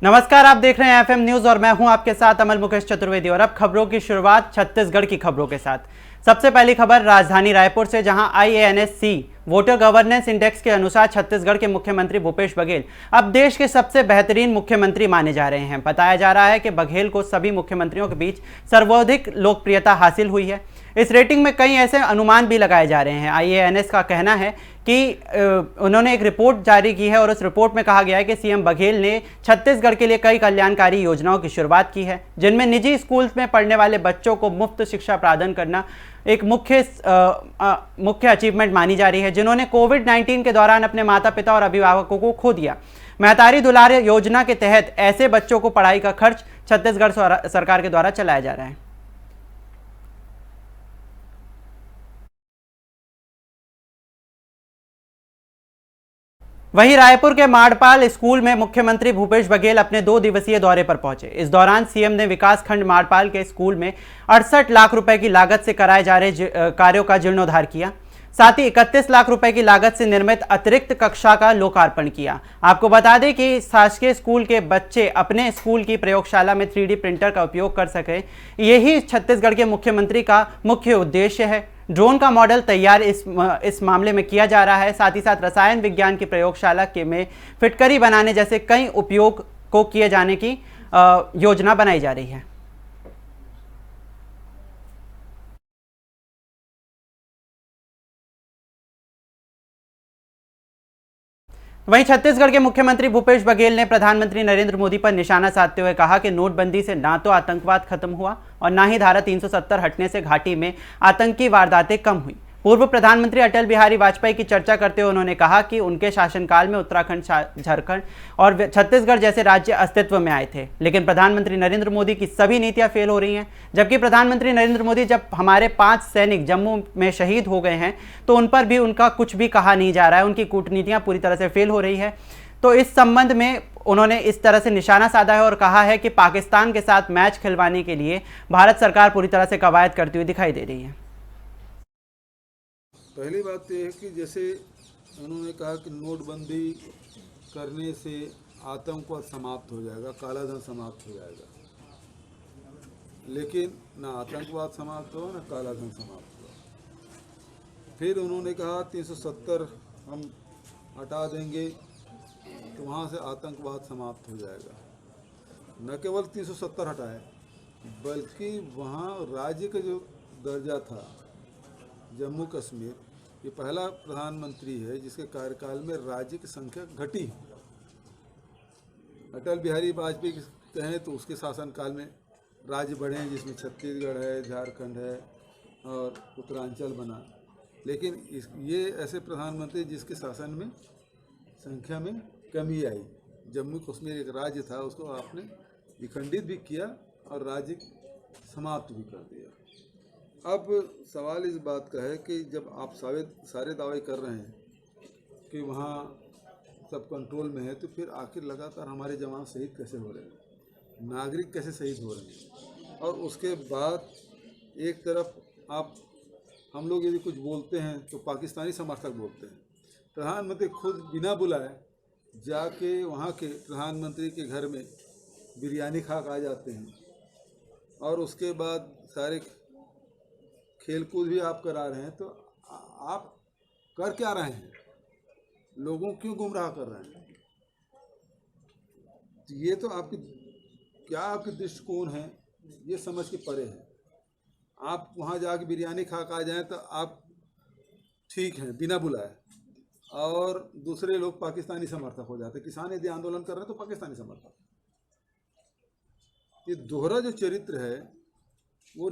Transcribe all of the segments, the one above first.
नमस्कार, आप देख रहे हैं एफएम न्यूज और मैं हूं आपके साथ अमल मुकेश चतुर्वेदी। और अब खबरों की शुरुआत छत्तीसगढ़ की खबरों के साथ। सबसे पहली खबर राजधानी रायपुर से, जहां IANS-C वोटर गवर्नेंस इंडेक्स के अनुसार छत्तीसगढ़ के मुख्यमंत्री भूपेश बघेल अब देश के सबसे बेहतरीन मुख्यमंत्री माने जा रहे हैं। बताया जा रहा है कि बघेल को सभी मुख्यमंत्रियों के बीच सर्वाधिक लोकप्रियता हासिल हुई है। इस रेटिंग में कई ऐसे अनुमान भी लगाए जा रहे हैं। IANS का कहना है कि उन्होंने एक रिपोर्ट जारी की है और उस रिपोर्ट में कहा गया है कि सीएम बघेल ने छत्तीसगढ़ के लिए कई कल्याणकारी योजनाओं की शुरुआत की है, जिनमें निजी स्कूल में पढ़ने वाले बच्चों को मुफ्त शिक्षा प्रदान करना एक मुख्य अचीवमेंट मानी जा रही है। जिन्होंने कोविड-19 के दौरान अपने माता पिता और अभिभावकों को खो दिया। महतारी दुलार योजना के तहत ऐसे बच्चों को पढ़ाई का खर्च छत्तीसगढ़ सरकार के द्वारा चलाया जा रहा है। वहीं रायपुर के माड़पाल स्कूल में मुख्यमंत्री भूपेश बघेल अपने 2 दिवसीय दौरे पर पहुंचे। इस दौरान सीएम ने विकासखंड माड़पाल के स्कूल में 68 लाख रुपए की लागत से कराए जा रहे कार्यों का जीर्णोद्धार किया। साथ ही 31 लाख रुपए की लागत से निर्मित अतिरिक्त कक्षा का लोकार्पण किया। आपको बता दें कि शासकीय स्कूल के बच्चे अपने स्कूल की प्रयोगशाला में 3D प्रिंटर का उपयोग कर सके, यही छत्तीसगढ़ के मुख्यमंत्री का मुख्य उद्देश्य है। ड्रोन का मॉडल तैयार इस मामले में किया जा रहा है। साथ ही साथ रसायन विज्ञान की प्रयोगशाला के में फिटकरी बनाने जैसे कई उपयोग को किए जाने की योजना बनाई जा रही है। वहीं छत्तीसगढ़ के मुख्यमंत्री भूपेश बघेल ने प्रधानमंत्री नरेंद्र मोदी पर निशाना साधते हुए कहा कि नोटबंदी से ना तो आतंकवाद खत्म हुआ और ना ही धारा 370 हटने से घाटी में आतंकी वारदातें कम हुई। पूर्व प्रधानमंत्री अटल बिहारी वाजपेयी की चर्चा करते हुए उन्होंने कहा कि उनके शासनकाल में उत्तराखंड, झारखंड और छत्तीसगढ़ जैसे राज्य अस्तित्व में आए थे, लेकिन प्रधानमंत्री नरेंद्र मोदी की सभी नीतियां फेल हो रही हैं। जबकि प्रधानमंत्री नरेंद्र मोदी जब हमारे 5 सैनिक जम्मू में शहीद हो गए हैं तो उन पर भी उनका कुछ भी कहा नहीं जा रहा है। उनकी कूटनीतियां पूरी तरह से फेल हो रही है। तो इस संबंध में उन्होंने इस तरह से निशाना साधा है और कहा है कि पाकिस्तान के साथ मैच खिलवाने के लिए भारत सरकार पूरी तरह से कवायद करती हुई दिखाई दे रही है। पहली बात तो यह है कि जैसे उन्होंने कहा कि नोटबंदी करने से आतंकवाद समाप्त हो जाएगा, कालाधन समाप्त हो जाएगा, लेकिन ना आतंकवाद समाप्त हुआ ना कालाधन समाप्त हुआ। फिर उन्होंने कहा 370 हम हटा देंगे तो वहाँ से आतंकवाद समाप्त हो जाएगा। न केवल 370 हटाए बल्कि वहाँ राज्य का जो दर्जा था जम्मू कश्मीर, ये पहला प्रधानमंत्री है जिसके कार्यकाल में राज्य की संख्या घटी। अटल बिहारी वाजपेयी कहें तो उसके शासनकाल में राज्य बढ़े हैं, जिसमें छत्तीसगढ़ है, झारखंड है और उत्तरांचल बना। लेकिन ये ऐसे प्रधानमंत्री जिसके शासन में संख्या में कमी आई। जम्मू कश्मीर एक राज्य था, उसको आपने विखंडित भी किया और राज्य समाप्त भी कर दिया। अब सवाल इस बात का है कि जब आप सारे दावे कर रहे हैं कि वहाँ सब कंट्रोल में है, तो फिर आखिर लगातार हमारे जवान शहीद कैसे हो रहे हैं, नागरिक कैसे शहीद हो रहे हैं। और उसके बाद एक तरफ हम लोग यदि कुछ बोलते हैं तो पाकिस्तानी समर्थक बोलते हैं। प्रधानमंत्री खुद बिना बुलाए जाके वहाँ के प्रधानमंत्री के घर में बिरयानी खा आ जाते हैं और उसके बाद सारे खेलकूद भी आप करा रहे हैं। तो आप कर क्या रहे हैं, लोगों क्यों गुमराह कर रहे हैं? तो ये तो आपकी दृष्टिकोण है, ये समझ के परे है। आप वहाँ जाके बिरयानी खा आ जाएं तो आप ठीक हैं बिना बुलाए, और दूसरे लोग पाकिस्तानी समर्थक हो जाते। किसान यदि आंदोलन कर रहे हैं तो पाकिस्तानी समर्थक। ये दोहरा जो चरित्र है वो।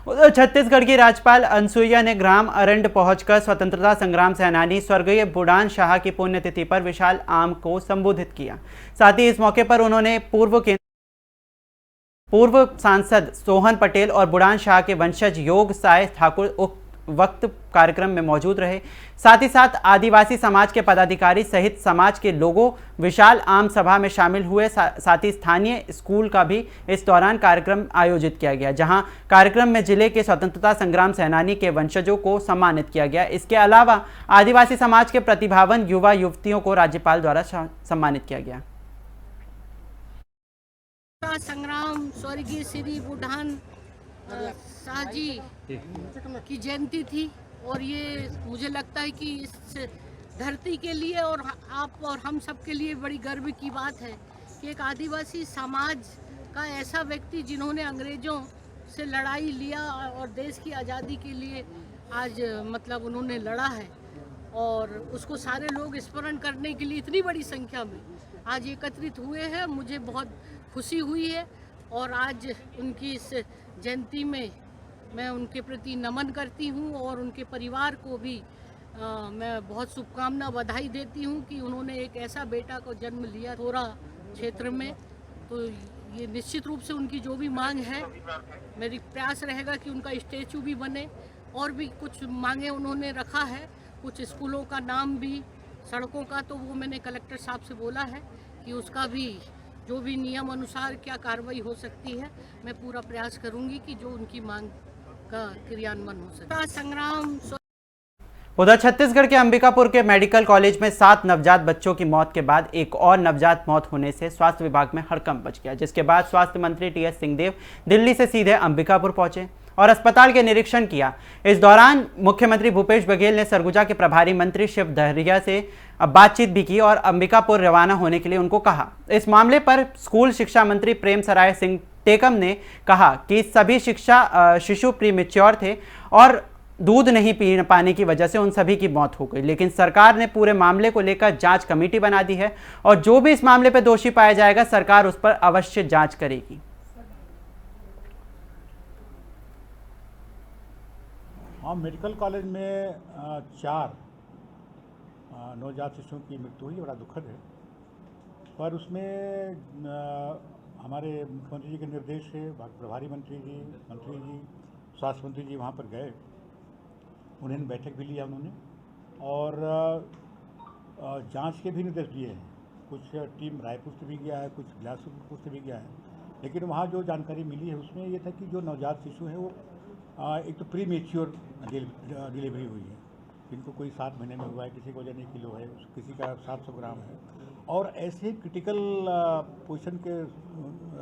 उधर छत्तीसगढ़ की राज्यपाल अनुसुईया ने ग्राम अरंड पहुंचकर स्वतंत्रता संग्राम सेनानी स्वर्गीय बुढ़ान शाह की पुण्यतिथि पर विशाल आम को संबोधित किया। साथ ही इस मौके पर उन्होंने पूर्व सांसद सोहन पटेल और बुढ़ान शाह के वंशज योग साय ठाकुर वक्त कार्यक्रम में मौजूद रहे। साथ ही साथ आदिवासी समाज के पदाधिकारी सहित समाज के लोगों विशाल आम सभा में शामिल हुए। साथ ही स्थानीय स्कूल का भी इस दौरान कार्यक्रम आयोजित किया गया, जहां कार्यक्रम में जिले के स्वतंत्रता संग्राम सेनानी के वंशजों को सम्मानित किया गया। इसके अलावा आदिवासी समाज के प्रतिभावान युवा युवतियों को राज्यपाल द्वारा सम्मानित किया गया। संग्राम स्वर्गीय श्री बुढ़ान शाह जी की जयंती थी और ये मुझे लगता है कि इस धरती के लिए और आप और हम सब के लिए बड़ी गर्व की बात है कि एक आदिवासी समाज का ऐसा व्यक्ति जिन्होंने अंग्रेजों से लड़ाई लिया और देश की आज़ादी के लिए आज मतलब उन्होंने लड़ा है और उसको सारे लोग स्मरण करने के लिए इतनी बड़ी संख्या में आज एकत्रित हुए हैं। मुझे बहुत खुशी हुई है और आज उनकी इस जयंती में मैं उनके प्रति नमन करती हूँ और उनके परिवार को भी मैं बहुत शुभकामना बधाई देती हूँ कि उन्होंने एक ऐसा बेटा को जन्म लिया थोड़ा क्षेत्र में। तो ये निश्चित रूप से उनकी जो भी मांग है मेरी प्रयास रहेगा कि उनका स्टैचू भी बने और भी कुछ मांगे उन्होंने रखा है, कुछ स्कूलों का नाम भी, सड़कों का, तो वो मैंने कलेक्टर साहब से बोला है कि उसका भी जो भी नियम अनुसार क्या कार्रवाई हो सकती है मैं पूरा प्रयास करूंगी कि जो उनकी मांग का क्रियान्वयन हो सके। संग्राम उधर छत्तीसगढ़ के अंबिकापुर के मेडिकल कॉलेज में 7 नवजात बच्चों की मौत के बाद एक और नवजात मौत होने से स्वास्थ्य विभाग में हड़कंप मच गया, जिसके बाद स्वास्थ्य मंत्री टीएस सिंहदेव दिल्ली से सीधे अंबिकापुर पहुंचे और अस्पताल के निरीक्षण किया। इस दौरान मुख्यमंत्री भूपेश बघेल ने सरगुजा के प्रभारी मंत्री शिव डहरिया से बातचीत भी की और अंबिकापुर रवाना होने के लिए उनको कहा। इस मामले पर स्कूल शिक्षा मंत्री प्रेमसराय सिंह टेकम ने कहा कि सभी शिशु प्रीमेच्योर थे और दूध नहीं पी पाने की वजह से उन सभी की मौत हो गई, लेकिन सरकार ने पूरे मामले को लेकर जांच कमेटी बना दी है और जो भी इस मामले पर दोषी पाया जाएगा सरकार उस पर अवश्य जांच करेगी। हाँ, मेडिकल कॉलेज में 4 नवजात शिशुओं की मृत्यु हुई, बड़ा दुखद है। पर उसमें हमारे मुख्यमंत्री जी के निर्देश से प्रभारी मंत्री जी, स्वास्थ्य मंत्री जी वहाँ पर गए, उन्होंने बैठक भी लिया उन्होंने और जांच के भी निर्देश दिए हैं। कुछ टीम रायपुर से भी गया है, कुछ बिलासपुर से भी गया है, लेकिन वहाँ जो जानकारी मिली है उसमें ये था कि जो नवजात शिशु है वो एक तो प्री मेच्योर डिलीवरी हुई है, जिनको कोई 7 महीने में हुआ है, किसी को 1 किलो है, किसी का 700 ग्राम है, और ऐसे क्रिटिकल पोजीशन के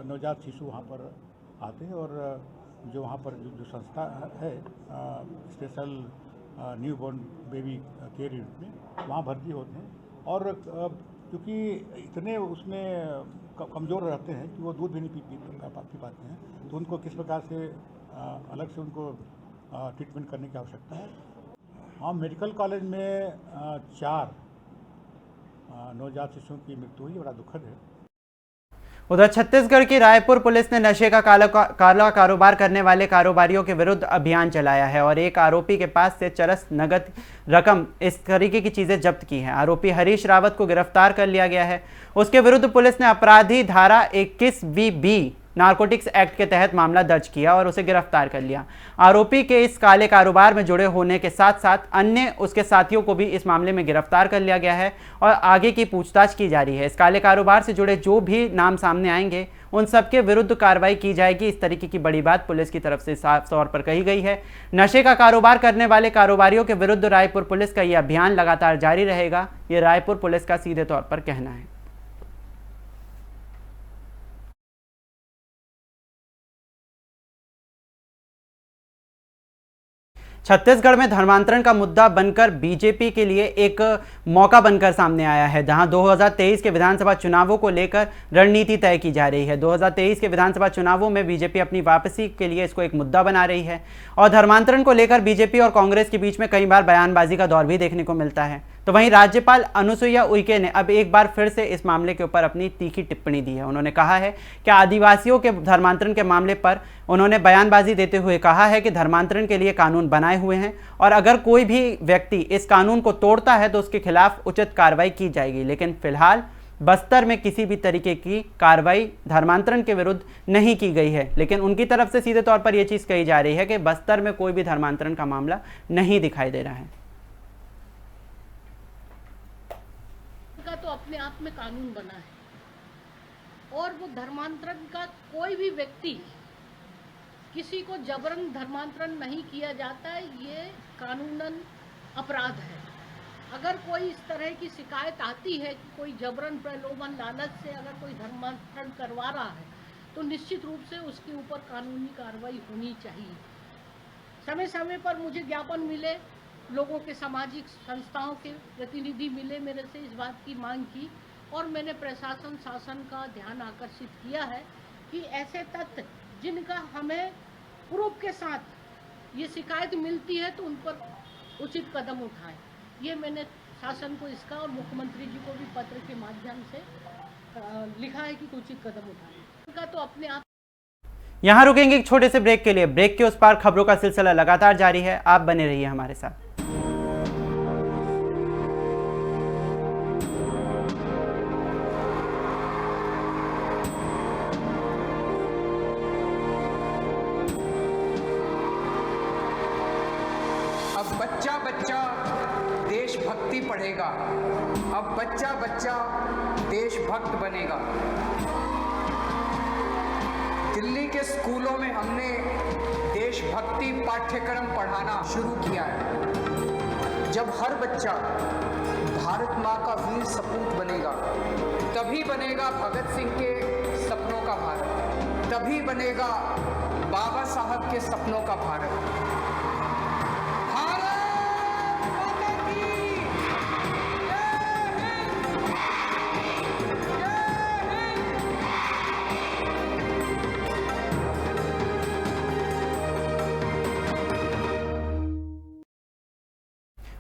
नवजात शिशु वहाँ पर आते हैं और जो वहाँ पर जो संस्था है special new born baby care unit में वहाँ भर्ती होते हैं और क्योंकि इतने उसमें कमज़ोर रहते हैं कि वो दूध भी नहीं पी पाते हैं, तो उनको किस प्रकार से अलग से उनको ट्रीटमेंट करने की आवश्यकता है। हाँ, मेडिकल कॉलेज में 4 नवजात शिशुओं की मृत्यु हुई, बड़ा दुखद है। उधर छत्तीसगढ़ की रायपुर पुलिस ने नशे का काला कारोबार करने वाले कारोबारियों के विरुद्ध अभियान चलाया है और एक आरोपी के पास से चरस, नगद रकम, इस तरीके की चीजें जब्त की हैं। आरोपी हरीश रावत को गिरफ्तार कर लिया गया है। उसके विरुद्ध पुलिस ने अपराधी धारा 21(bb) नारकोटिक्स एक्ट के तहत मामला दर्ज किया और उसे गिरफ्तार कर लिया। आरोपी के इस काले कारोबार में जुड़े होने के साथ साथ अन्य उसके साथियों को भी इस मामले में गिरफ्तार कर लिया गया है और आगे की पूछताछ की जा रही है। इस काले कारोबार से जुड़े जो भी नाम सामने आएंगे उन सबके विरुद्ध कार्रवाई की जाएगी। इस तरीके की बड़ी बात पुलिस की तरफ से साफ तौर पर कही गई है। नशे का कारोबार करने वाले कारोबारियों के विरुद्ध रायपुर पुलिस का यह अभियान लगातार जारी रहेगा, ये रायपुर पुलिस का सीधे तौर पर कहना है। छत्तीसगढ़ में धर्मांतरण का मुद्दा बनकर बीजेपी के लिए एक मौका बनकर सामने आया है, जहां 2023 के विधानसभा चुनावों को लेकर रणनीति तय की जा रही है। 2023 के विधानसभा चुनावों में बीजेपी अपनी वापसी के लिए इसको एक मुद्दा बना रही है और धर्मांतरण को लेकर बीजेपी और कांग्रेस के बीच में कई बार बयानबाजी का दौर भी देखने को मिलता है। तो वहीं राज्यपाल अनुसुईया उइके ने अब एक बार फिर से इस मामले के ऊपर अपनी तीखी टिप्पणी दी है। उन्होंने कहा है कि आदिवासियों के धर्मांतरण के मामले पर उन्होंने बयानबाजी देते हुए कहा है कि धर्मांतरण के लिए कानून बनाए हुए हैं और अगर कोई भी व्यक्ति इस कानून को तोड़ता है तो उसके खिलाफ उचित कार्रवाई की जाएगी। लेकिन फिलहाल बस्तर में किसी भी तरीके की कार्रवाई धर्मांतरण के विरुद्ध नहीं की गई है, लेकिन उनकी तरफ से सीधे तौर पर यह चीज़ कही जा रही है कि बस्तर में कोई भी धर्मांतरण का मामला नहीं दिखाई दे रहा है। तो अपने आप में कानून बना है और वो धर्मांतरण का कोई भी व्यक्ति, किसी को जबरन धर्मांतरण नहीं किया जाता है, ये कानूनन अपराध है। अगर कोई इस तरह की शिकायत आती है कि कोई जबरन प्रलोभन लालच से अगर कोई धर्मांतरण करवा रहा है तो निश्चित रूप से उसके ऊपर कानूनी कार्रवाई होनी चाहिए। समय समय पर मुझे ज्ञापन मिले, लोगों के सामाजिक संस्थाओं के प्रतिनिधि मिले, मेरे से इस बात की मांग की और मैंने प्रशासन शासन का ध्यान आकर्षित किया है कि ऐसे तथ्य जिनका हमें प्रूफ के साथ ये शिकायत मिलती है तो उन पर उचित कदम उठाएं। ये मैंने शासन को इसका और मुख्यमंत्री जी को भी पत्र के माध्यम से लिखा है कि उचित कदम उठाएं। उनका तो अपने आप। यहाँ रुकेंगे एक छोटे से ब्रेक के लिए। ब्रेक के उस पार खबरों का सिलसिला लगातार जारी है, आप बने रहिए हमारे साथ। अब बच्चा बच्चा देशभक्ति पढ़ेगा, अब बच्चा बच्चा देशभक्त बनेगा। दिल्ली के स्कूलों में हमने देशभक्ति पाठ्यक्रम पढ़ाना शुरू किया है। जब हर बच्चा भारत माँ का वीर सपूत बनेगा, तभी बनेगा भगत सिंह के सपनों का भारत, तभी बनेगा बाबा साहब के सपनों का भारत।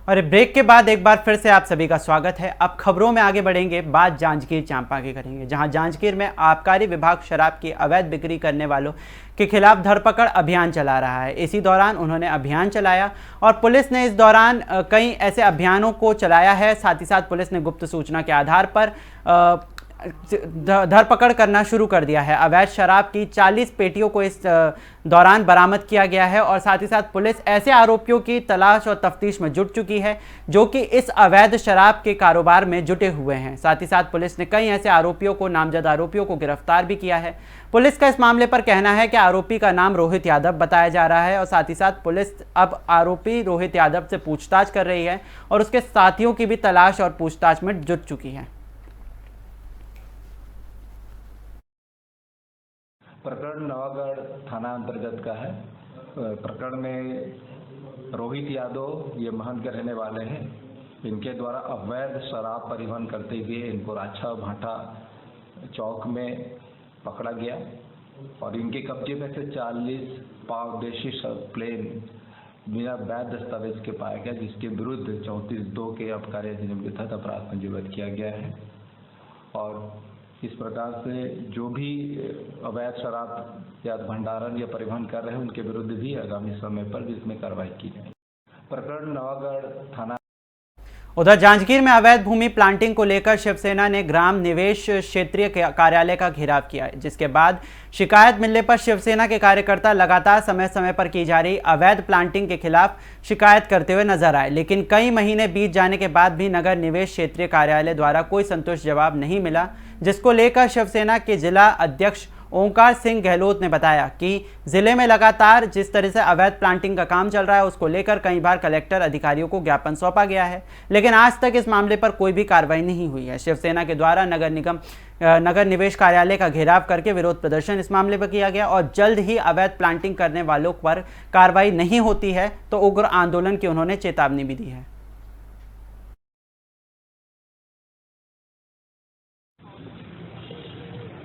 और ब्रेक के बाद एक बार फिर से आप सभी का स्वागत है। अब खबरों में आगे बढ़ेंगे, बात जांजगीर चांपा की करेंगे, जहां जांजगीर में आबकारी विभाग शराब की अवैध बिक्री करने वालों के खिलाफ धरपकड़ अभियान चला रहा है। इसी दौरान उन्होंने अभियान चलाया और पुलिस ने इस दौरान कई ऐसे अभियानों को चलाया है। साथ ही साथ पुलिस ने गुप्त सूचना के आधार पर धरपकड़ करना शुरू कर दिया है। अवैध शराब की 40 पेटियों को इस दौरान बरामद किया गया है और साथ ही साथ पुलिस ऐसे आरोपियों की तलाश और तफ्तीश में जुट चुकी है जो कि इस अवैध शराब के कारोबार में जुटे हुए हैं। साथ ही साथ पुलिस ने कई ऐसे आरोपियों को, नामजद आरोपियों को गिरफ्तार भी किया है। पुलिस का इस मामले पर कहना है कि आरोपी का नाम रोहित यादव बताया जा रहा है और साथ ही साथ पुलिस अब आरोपी रोहित यादव से पूछताछ कर रही है और उसके साथियों की भी तलाश और पूछताछ में जुट चुकी है। प्रकरण नवागढ़ थाना अंतर्गत का है। प्रकरण में रोहित यादव ये महंत के रहने वाले हैं। इनके द्वारा अवैध शराब परिवहन करते हुए इनको राछा भाटा चौक में पकड़ा गया और इनके कब्जे में से 40 पाव देशी प्लेन बिना वैध दस्तावेज के पाया गया, जिसके विरुद्ध 34(2) के आबकारी अधिनियम के तहत अपराध पंजीबद्ध किया गया है। और इस प्रकार से जो भी अवैध शराब या भंडारण या परिवहन कर रहे हैं उनके विरुद्ध भी आगामी समय पर इसमें कार्रवाई की जाएगी। प्रकरण नवागढ़ थाना। उधर जांजगीर में अवैध भूमि प्लांटिंग को लेकर शिवसेना ने ग्राम निवेश क्षेत्रीय कार्यालय का घेराव किया है, जिसके बाद शिकायत मिलने पर शिवसेना के कार्यकर्ता लगातार समय समय पर की जा रही अवैध प्लांटिंग के खिलाफ शिकायत करते हुए नजर आए। लेकिन कई महीने बीत जाने के बाद भी नगर निवेश क्षेत्रीय कार्यालय द्वारा कोई संतुष्ट जवाब नहीं मिला, जिसको लेकर शिवसेना के जिला अध्यक्ष ओंकार सिंह गहलोत ने बताया कि जिले में लगातार जिस तरह से अवैध प्लांटिंग का काम चल रहा है उसको लेकर कई बार कलेक्टर अधिकारियों को ज्ञापन सौंपा गया है, लेकिन आज तक इस मामले पर कोई भी कार्रवाई नहीं हुई है। शिवसेना के द्वारा नगर निवेश कार्यालय का घेराव करके विरोध प्रदर्शन इस मामले पर किया गया और जल्द ही अवैध प्लांटिंग करने वालों पर कार्रवाई नहीं होती है तो उग्र आंदोलन की उन्होंने चेतावनी भी दी है।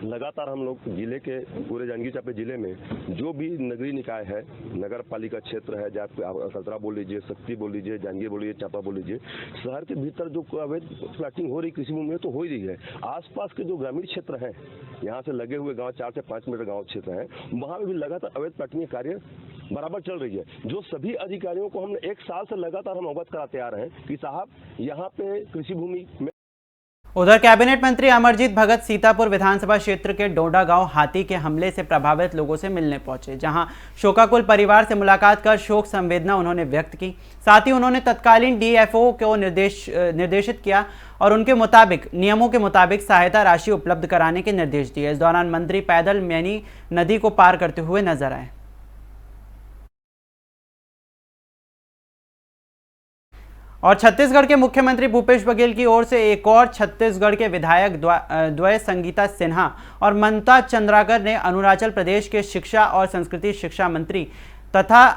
लगातार हम लोग जिले के पूरे जांजगीर चांपा जिले में जो भी नगरीय निकाय है, नगर पालिका क्षेत्र है, जहाँ कतरा बोल लीजिए, शक्ति बोल लीजिए, जांजगीर बोल लीजिए, चांपा बोल लीजिए, शहर के भीतर जो अवैध प्लाटिंग हो रही कृषि भूमि में तो हो ही रही है। आसपास के जो ग्रामीण क्षेत्र है, यहाँ से लगे हुए गाँव 4 से 5 मीटर गाँव क्षेत्र है, वहाँ में भी लगातार अवैध प्लाटिंग के कार्य बराबर चल रही है। जो सभी अधिकारियों को हमने 1 साल से लगातार हम अवगत कराते आ रहे हैं कि साहब यहाँ पे कृषि भूमि में। उधर कैबिनेट मंत्री अमरजीत भगत सीतापुर विधानसभा क्षेत्र के डोडा गांव हाथी के हमले से प्रभावित लोगों से मिलने पहुंचे, जहां शोकाकुल परिवार से मुलाकात कर शोक संवेदना उन्होंने व्यक्त की। साथ ही उन्होंने तत्कालीन डीएफओ को निर्देशित किया और उनके मुताबिक नियमों के मुताबिक सहायता राशि उपलब्ध कराने के निर्देश दिए। इस दौरान मंत्री पैदल मैनी नदी को पार करते हुए नजर आए। और छत्तीसगढ़ के मुख्यमंत्री भूपेश बघेल की ओर से एक और छत्तीसगढ़ के विधायक द्वय संगीता सिन्हा और ममता चंद्राकर ने अरुणाचल प्रदेश के शिक्षा और संस्कृति शिक्षा मंत्री तथा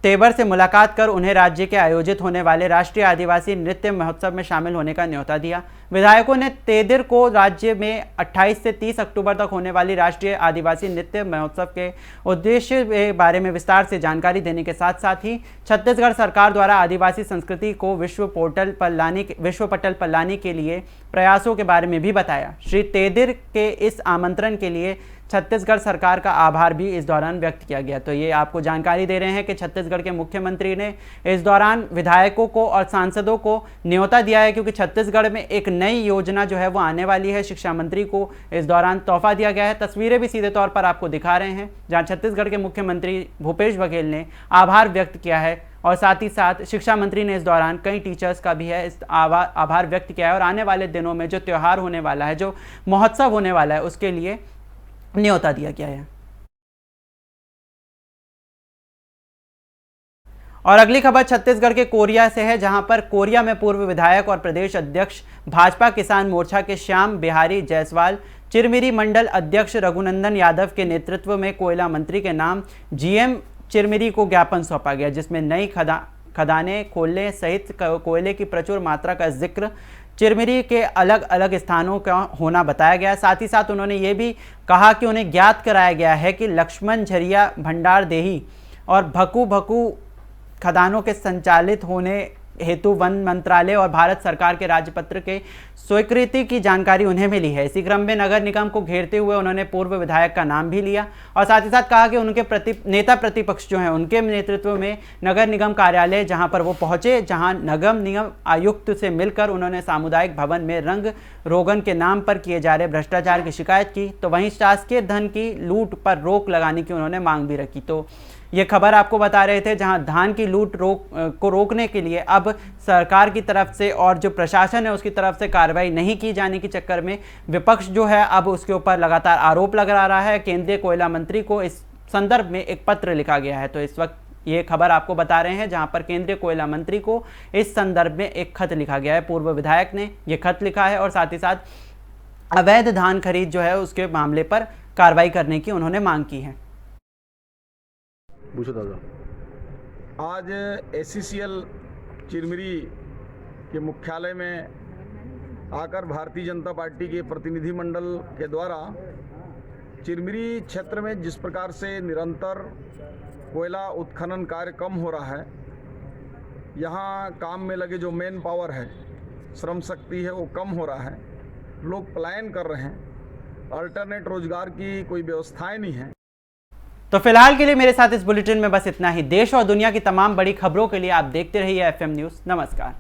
तेबर से मुलाकात कर उन्हें राज्य के आयोजित होने वाले राष्ट्रीय आदिवासी नृत्य महोत्सव में शामिल होने का न्योता दिया। विधायकों ने तेदिर को राज्य में 28 से 30 अक्टूबर तक होने वाली राष्ट्रीय आदिवासी नृत्य महोत्सव के उद्देश्य के बारे में विस्तार से जानकारी देने के साथ साथ ही छत्तीसगढ़ सरकार द्वारा आदिवासी संस्कृति को विश्व पटल पर लाने के लिए प्रयासों के बारे में भी बताया। श्री तेदिर के इस आमंत्रण के लिए छत्तीसगढ़ सरकार का आभार भी इस दौरान व्यक्त किया गया। तो ये आपको जानकारी दे रहे हैं कि छत्तीसगढ़ के मुख्यमंत्री ने इस दौरान विधायकों को और सांसदों को न्योता दिया है, क्योंकि छत्तीसगढ़ में एक नई योजना जो है वो आने वाली है। शिक्षा मंत्री को इस दौरान तोहफा दिया गया है। तस्वीरें भी सीधे तौर पर आपको दिखा रहे हैं, जहां छत्तीसगढ़ के मुख्यमंत्री भूपेश बघेल ने आभार व्यक्त किया है और साथ ही साथ शिक्षा मंत्री ने इस दौरान कई टीचर्स का भी है इस आभार व्यक्त किया है और आने वाले दिनों में जो त्यौहार होने वाला है, जो महोत्सव होने वाला है, उसके लिए न्योता दिया गया है। और अगली खबर छत्तीसगढ़ के कोरिया से है, जहां पर कोरिया में पूर्व विधायक और प्रदेश अध्यक्ष भाजपा किसान मोर्चा के श्याम बिहारी जायसवाल, चिरमिरी मंडल अध्यक्ष रघुनंदन यादव के नेतृत्व में कोयला मंत्री के नाम जीएम चिरमिरी को ज्ञापन सौंपा गया, जिसमें नई खदानें खोलने सहित कोयले की प्रचुर मात्रा का जिक्र चिरमिरी के अलग अलग स्थानों का होना बताया गया। साथ ही साथ उन्होंने ये भी कहा कि उन्हें ज्ञात कराया गया है कि लक्ष्मण झरिया भंडार देही और भकू खदानों के संचालित होने हेतु वन मंत्रालय और भारत सरकार के राजपत्र के स्वीकृति की जानकारी उन्हें मिली है। इसी क्रम में नगर निगम को घेरते हुए उन्होंने पूर्व विधायक का नाम भी लिया और साथ ही साथ कहा कि उनके नेता प्रतिपक्ष जो हैं उनके नेतृत्व में नगर निगम कार्यालय जहां पर वो पहुंचे, जहां नगर निगम आयुक्त से मिलकर उन्होंने सामुदायिक भवन में रंग रोगन के नाम पर किए जा रहे भ्रष्टाचार की शिकायत की, तो वहीं शासकीय धन की लूट पर रोक लगाने की उन्होंने मांग भी रखी। तो ये खबर आपको बता रहे थे, जहां धान की लूट को रोकने के लिए अब सरकार की तरफ से और जो प्रशासन है उसकी तरफ से कार्रवाई नहीं की जाने के चक्कर में विपक्ष जो है अब उसके ऊपर लगातार आरोप लगा रहा है। केंद्रीय कोयला मंत्री को इस संदर्भ में एक पत्र लिखा गया है। तो इस वक्त ये खबर आपको बता रहे हैं, जहां पर केंद्रीय कोयला मंत्री को इस संदर्भ में एक खत लिखा गया है। पूर्व विधायक ने ये खत लिखा है और साथ ही साथ अवैध धान खरीद जो है उसके मामले पर कार्रवाई करने की उन्होंने मांग की है। आज एससीसीएल चिरमिरी के मुख्यालय में आकर भारतीय जनता पार्टी के प्रतिनिधि मंडल के द्वारा चिरमिरी क्षेत्र में जिस प्रकार से निरंतर कोयला उत्खनन कार्य कम हो रहा है, यहाँ काम में लगे जो मेन पावर है, श्रम शक्ति है, वो कम हो रहा है, लोग पलायन कर रहे हैं, अल्टरनेट रोजगार की कोई व्यवस्थाएं नहीं है। तो फिलहाल के लिए मेरे साथ इस बुलेटिन में बस इतना ही। देश और दुनिया की तमाम बड़ी खबरों के लिए आप देखते रहिए FM न्यूज़। नमस्कार।